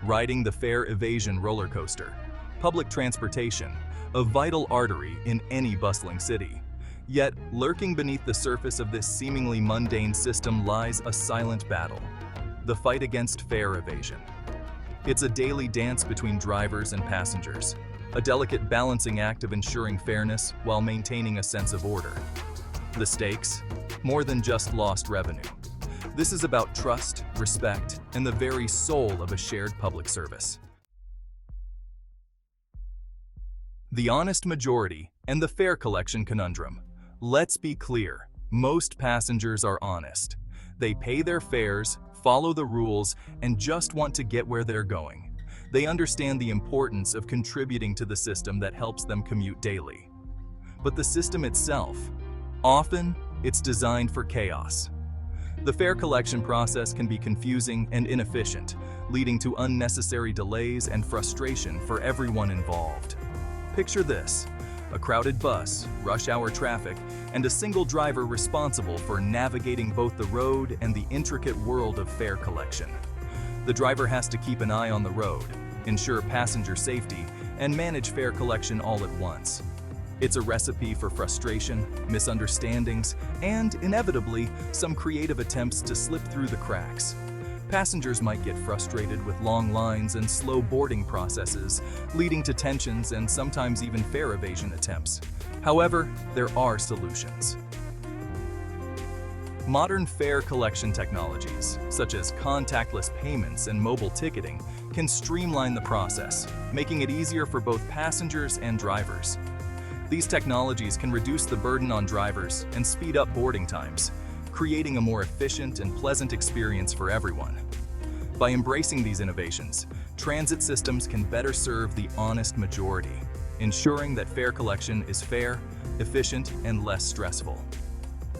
riding the fare evasion roller coaster. Public transportation, a vital artery in any bustling city. Yet, lurking beneath the surface of this seemingly mundane system lies a silent battle: the fight against fare evasion. It's a daily dance between drivers and passengers, a delicate balancing act of ensuring fairness while maintaining a sense of order. The stakes? More than just lost revenue. This is about trust, respect, and the very soul of a shared public service. The honest majority and the fare collection conundrum. Let's be clear, most passengers are honest. They pay their fares, follow the rules, and just want to get where they're going. They understand the importance of contributing to the system that helps them commute daily. But the system itself, often, it's designed for chaos. The fare collection process can be confusing and inefficient, leading to unnecessary delays and frustration for everyone involved. Picture this: a crowded bus, rush hour traffic, and a single driver responsible for navigating both the road and the intricate world of fare collection. The driver has to keep an eye on the road, ensure passenger safety, and manage fare collection all at once. It's a recipe for frustration, misunderstandings, and, inevitably, some creative attempts to slip through the cracks. Passengers might get frustrated with long lines and slow boarding processes, leading to tensions and sometimes even fare evasion attempts. However, there are solutions. Modern fare collection technologies, such as contactless payments and mobile ticketing, can streamline the process, making it easier for both passengers and drivers. These technologies can reduce the burden on drivers and speed up boarding times, creating a more efficient and pleasant experience for everyone. By embracing these innovations, transit systems can better serve the honest majority, ensuring that fare collection is fair, efficient, and less stressful.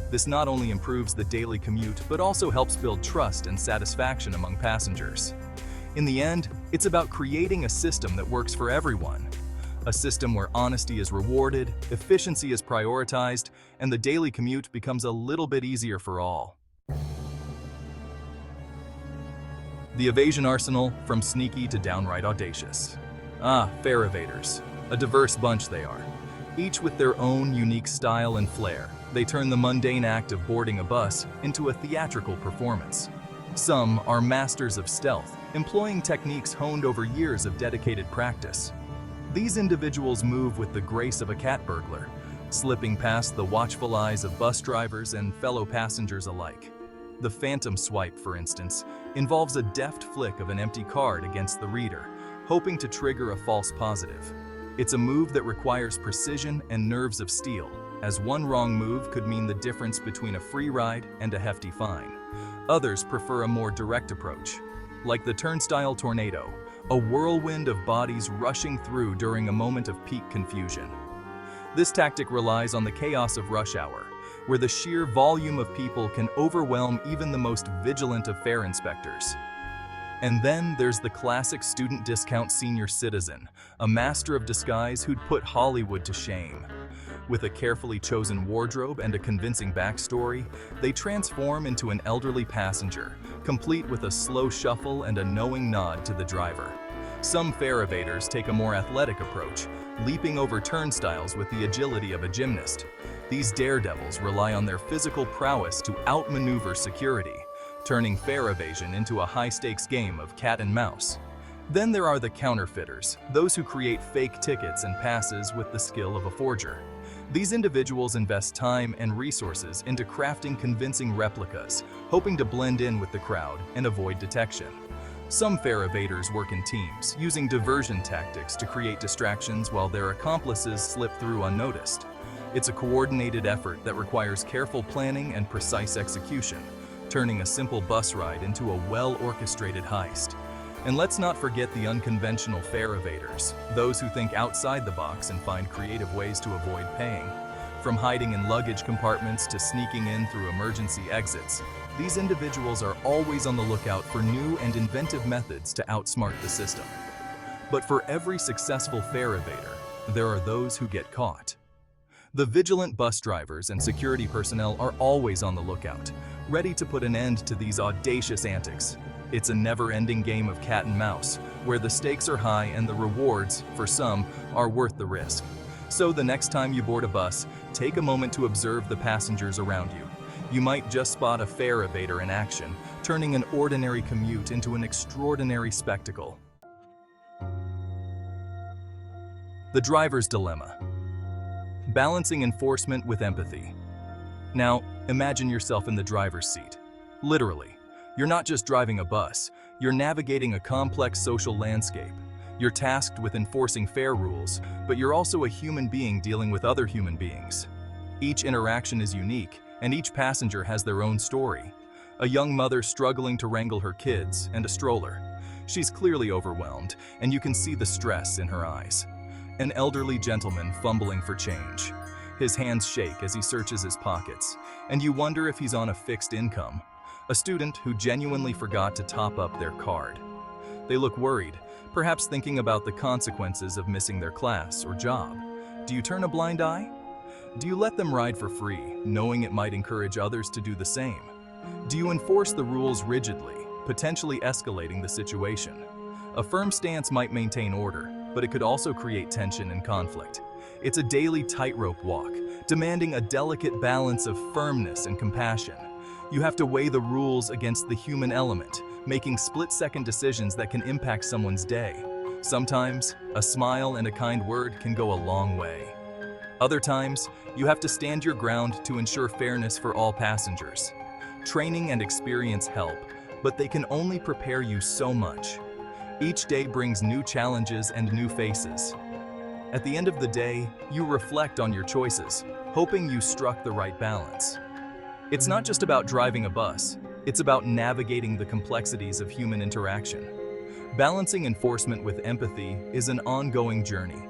This not only improves the daily commute, but also helps build trust and satisfaction among passengers. In the end, it's about creating a system that works for everyone. A system where honesty is rewarded, efficiency is prioritized, and the daily commute becomes a little bit easier for all. The evasion arsenal, from sneaky to downright audacious. Fare evaders. A diverse bunch they are. Each with their own unique style and flair, they turn the mundane act of boarding a bus into a theatrical performance. Some are masters of stealth, employing techniques honed over years of dedicated practice. These individuals move with the grace of a cat burglar, slipping past the watchful eyes of bus drivers and fellow passengers alike. The phantom swipe, for instance, involves a deft flick of an empty card against the reader, hoping to trigger a false positive. It's a move that requires precision and nerves of steel, as one wrong move could mean the difference between a free ride and a hefty fine. Others prefer a more direct approach, like the turnstile tornado, a whirlwind of bodies rushing through during a moment of peak confusion. This tactic relies on the chaos of rush hour, where the sheer volume of people can overwhelm even the most vigilant of fare inspectors. And then there's the classic student discount senior citizen, a master of disguise who'd put Hollywood to shame. With a carefully chosen wardrobe and a convincing backstory, they transform into an elderly passenger, complete with a slow shuffle and a knowing nod to the driver. Some fare evaders take a more athletic approach, leaping over turnstiles with the agility of a gymnast. These daredevils rely on their physical prowess to outmaneuver security, turning fare evasion into a high-stakes game of cat and mouse. Then there are the counterfeiters, those who create fake tickets and passes with the skill of a forger. These individuals invest time and resources into crafting convincing replicas, hoping to blend in with the crowd and avoid detection. Some fare evaders work in teams, using diversion tactics to create distractions while their accomplices slip through unnoticed. It's a coordinated effort that requires careful planning and precise execution, turning a simple bus ride into a well-orchestrated heist. And let's not forget the unconventional fare evaders, those who think outside the box and find creative ways to avoid paying. From hiding in luggage compartments to sneaking in through emergency exits, these individuals are always on the lookout for new and inventive methods to outsmart the system. But for every successful fare evader, there are those who get caught. The vigilant bus drivers and security personnel are always on the lookout, ready to put an end to these audacious antics. It's a never-ending game of cat and mouse, where the stakes are high and the rewards, for some, are worth the risk. So the next time you board a bus, take a moment to observe the passengers around you. You might just spot a fare evader in action, turning an ordinary commute into an extraordinary spectacle. The driver's dilemma. Balancing enforcement with empathy. Now, imagine yourself in the driver's seat. Literally, you're not just driving a bus, you're navigating a complex social landscape. You're tasked with enforcing fare rules, but you're also a human being dealing with other human beings. Each interaction is unique, and each passenger has their own story. A young mother struggling to wrangle her kids and a stroller. She's clearly overwhelmed, and you can see the stress in her eyes. An elderly gentleman fumbling for change. His hands shake as he searches his pockets, and you wonder if he's on a fixed income. A student who genuinely forgot to top up their card. They look worried, perhaps thinking about the consequences of missing their class or job. Do you turn a blind eye? Do you let them ride for free, knowing it might encourage others to do the same? Do you enforce the rules rigidly, potentially escalating the situation? A firm stance might maintain order, but it could also create tension and conflict. It's a daily tightrope walk, demanding a delicate balance of firmness and compassion. You have to weigh the rules against the human element, making split-second decisions that can impact someone's day. Sometimes, a smile and a kind word can go a long way. Other times, you have to stand your ground to ensure fairness for all passengers. Training and experience help, but they can only prepare you so much. Each day brings new challenges and new faces. At the end of the day, you reflect on your choices, hoping you struck the right balance. It's not just about driving a bus, it's about navigating the complexities of human interaction. Balancing enforcement with empathy is an ongoing journey,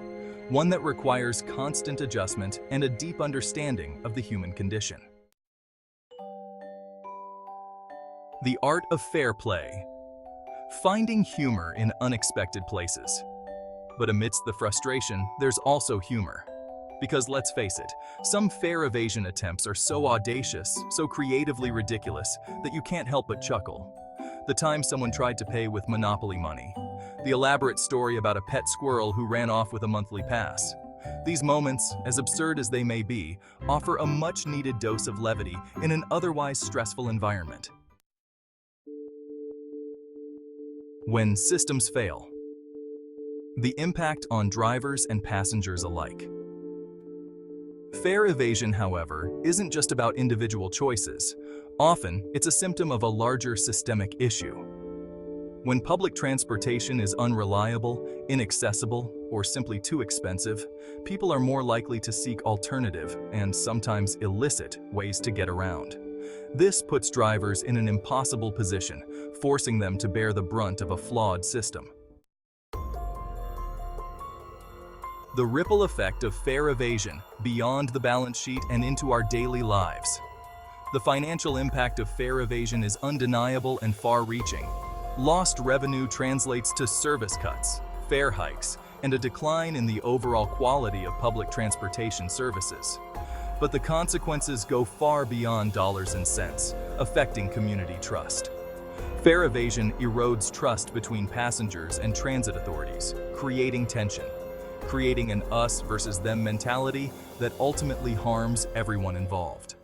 one that requires constant adjustment and a deep understanding of the human condition. The art of fair play. Finding humor in unexpected places. But amidst the frustration, there's also humor. Because let's face it, some fare evasion attempts are so audacious, so creatively ridiculous, that you can't help but chuckle. The time someone tried to pay with Monopoly money. The elaborate story about a pet squirrel who ran off with a monthly pass. These moments, as absurd as they may be, offer a much-needed dose of levity in an otherwise stressful environment. When systems fail. The impact on drivers and passengers alike. Fare evasion, however, isn't just about individual choices. Often, it's a symptom of a larger systemic issue. When public transportation is unreliable, inaccessible, or simply too expensive, people are more likely to seek alternative and sometimes illicit ways to get around. This puts drivers in an impossible position, forcing them to bear the brunt of a flawed system. The ripple effect of fare evasion beyond the balance sheet and into our daily lives. The financial impact of fare evasion is undeniable and far-reaching. Lost revenue translates to service cuts, fare hikes, and a decline in the overall quality of public transportation services. But the consequences go far beyond dollars and cents, affecting community trust. Fare evasion erodes trust between passengers and transit authorities, creating tension. Creating an us versus them mentality that ultimately harms everyone involved.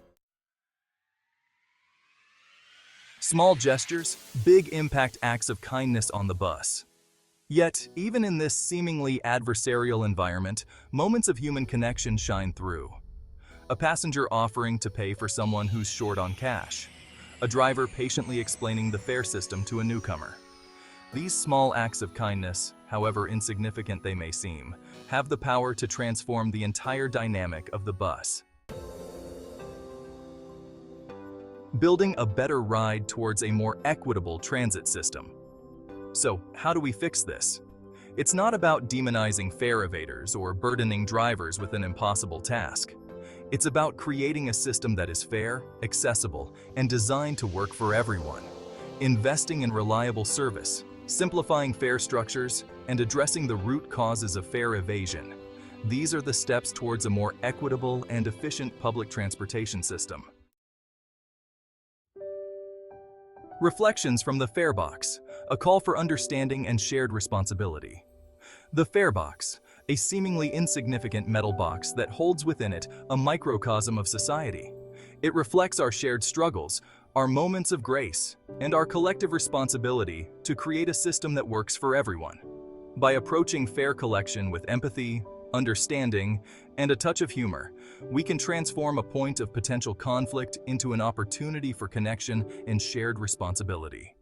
Small gestures, big impact acts of kindness on the bus. Yet, even in this seemingly adversarial environment, moments of human connection shine through. A passenger offering to pay for someone who's short on cash. A driver patiently explaining the fare system to a newcomer. These small acts of kindness, however insignificant they may seem, have the power to transform the entire dynamic of the bus. Building a better ride towards a more equitable transit system. So, how do we fix this? It's not about demonizing fare evaders or burdening drivers with an impossible task. It's about creating a system that is fair, accessible, and designed to work for everyone. Investing in reliable service, simplifying fare structures, and addressing the root causes of fare evasion. These are the steps towards a more equitable and efficient public transportation system. Reflections from the fare box, a call for understanding and shared responsibility. The fare box, a seemingly insignificant metal box that holds within it a microcosm of society. It reflects our shared struggles, our moments of grace, and our collective responsibility to create a system that works for everyone. By approaching fare collection with empathy, understanding, and a touch of humor, we can transform a point of potential conflict into an opportunity for connection and shared responsibility.